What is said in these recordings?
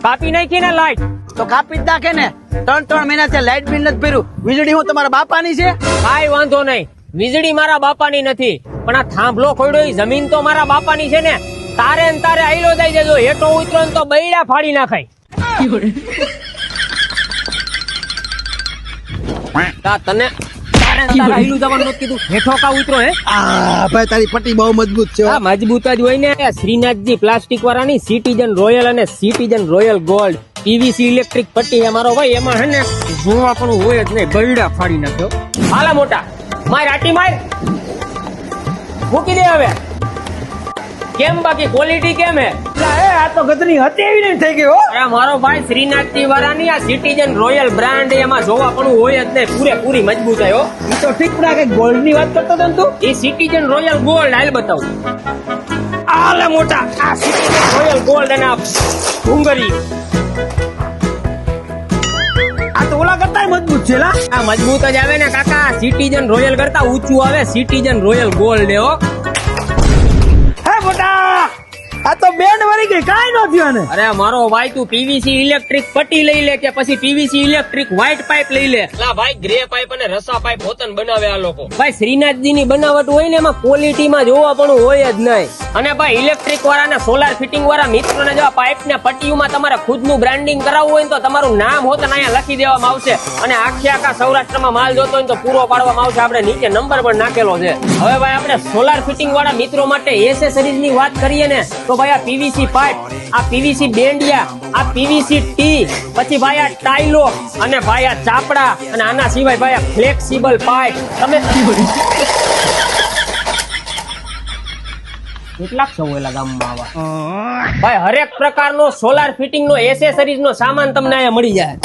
કાપી નાખી ને લાઈટ. તો કાપી જ નાખે ને. 3 મહિના થી લાઈટ બિલ નથી ભર્યું. વીજળી હું તમારા બાપાની છે? કાઈ વાંધો નહીં, વીજળી મારા બાપાની નથી, પણ આ થાંભલો ખોડ્યો ઈ જમીન તો મારા બાપાની છે ને. તારે ને તારે આઈલો દઈ દેજો, હેઠો ઉતરો ને તો બૈડા ફાડી નાખાય. તને તારે ને તારે આઈલું જવાનું નથી કીધું, હેઠો કા ઉતરો હે? ભાઈ તારી પટ્ટી બહુ મજબૂત છે. આ મજબૂત જ હોય ને. શ્રીનાથજી પ્લાસ્ટિક વાળાની સિટીઝન રોયલ અને citizen royal gold PVC electric પટ્ટી છે મારો ભાઈ. એમાં હે ને જોવા પણ હોય જ નહીં, બૈડા ફાડી નાખ્યો. હાલા મોટા માર આટી માર મૂકી દે હવે. કેમ બાકી ક્વોલિટી કેમ હે? આ તો ગધની હતી એવી નહીં થઈ ગઈ હો. અરે મારો ભાઈ શ્રીનાથજી વાળાની આ સિટીઝન રોયલ બ્રાન્ડ, એમાં જોવા પણ હોય જ નહીં, પૂરેપૂરી મજબૂત છે હો. ઈ તો ઠીક ના કે ગોલ્ડ ની વાત કરતો હતો ને તું. એ સિટીઝન રોયલ ગોલ્ડ હાલ બતાવું. આલે મોટા આ સિટીઝન રોયલ ગોલ્ડ અને આ ભૂંગરી આ તો ઓલા કરતા મજબૂત છે લા. આ મજબૂત જ આવે ને કાકા. સિટીઝન રોયલ કરતા ઊંચું આવે સિટીઝન રોયલ ગોલ્ડ હો. હે મોટા આ તો બેન્ડ વળી ગઈ, કાઈ ન થયું ને. અરે મારો ભાઈ તું પીવીસી ઇલેક્ટ્રિક પટ્ટી લઈ લે કે પછી પીવીસી ઇલેક્ટ્રિક વ્હાઈટ પાઇપ લઈ લે. ના ભાઈ ગ્રે પાઇપ અને રસા પાઇપ હોતન બનાવે આ લોકો. ભાઈ શ્રીનાથજી ની બનાવટ હોય ને એમાં ક્વોલિટીમાં જોવા પણ હોય જ નહીં. અને ભાઈ ઇલેક્ટ્રિક વાળા ને સોલાર ફિટિંગ વાળા મિત્રોને જો પાઇપ ને પટ્ટીઓમાં તમારે ખુદનું બ્રાન્ડિંગ કરાવવું હોય ને તો તમારું નામ હોતન અહીંયા લખી દેવામાં આવશે. અને આખા સૌરાષ્ટ્રમાં માલ જોતો હોય તો પૂરો પાડવામાં આવશે. આપણે નીચે નંબર પણ નાખેલો છે. હવે ભાઈ આપણે સોલાર ફિટિંગ વાળા મિત્રો માટે એસેસરીઝ ની વાત કરીએ ને તો ભાઈ આ પીવીસી પાઇપ, આ પીવીસી બેન્ડિયા, આ પીવીસી ટી, પછી ભાઈ આ ટાઈલો અને ભાઈ આ ચાપડા, અને આના સિવાય ભાઈ આ ફ્લેક્સિબલ પાઇપ. તમે કેટલાક છો એલા ગામમાં આવા ભાઈ હરેક પ્રકારનો સોલાર ફિટિંગ નો એસેસરીઝ નો સામાન તમને અહીંયા મળી જાય.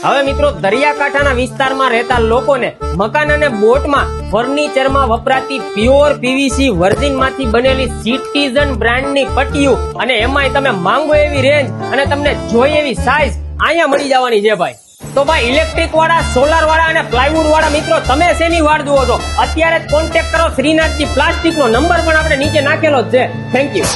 હવે મિત્રો દરિયાકાંઠાના વિસ્તારમાં રહેતા લોકોને મકાન અને બોટમાં ફર્નિચરમાં વપરાતી પ્યોર પીવીસી વર્જિન માંથી બનેલી સિટીઝન બ્રાન્ડની પટ્ટીઓ, અને એમાંય તમે માંગો એવી રેન્જ અને તમને જોઈએ એવી સાઈઝ અહીંયા મળી જવાની છે ભાઈ. તો ભાઈ ઇલેક્ટ્રિક વાળા, સોલાર વાળા અને પ્લાયવુડ વાળા મિત્રો તમે શેની વાડ જુઓ છો? અત્યારે જ કોન્ટેક્ટ કરો શ્રીનાથજી પ્લાસ્ટિક નો નંબર પણ આપણે નીચે નાખેલો જ છે. Thank you.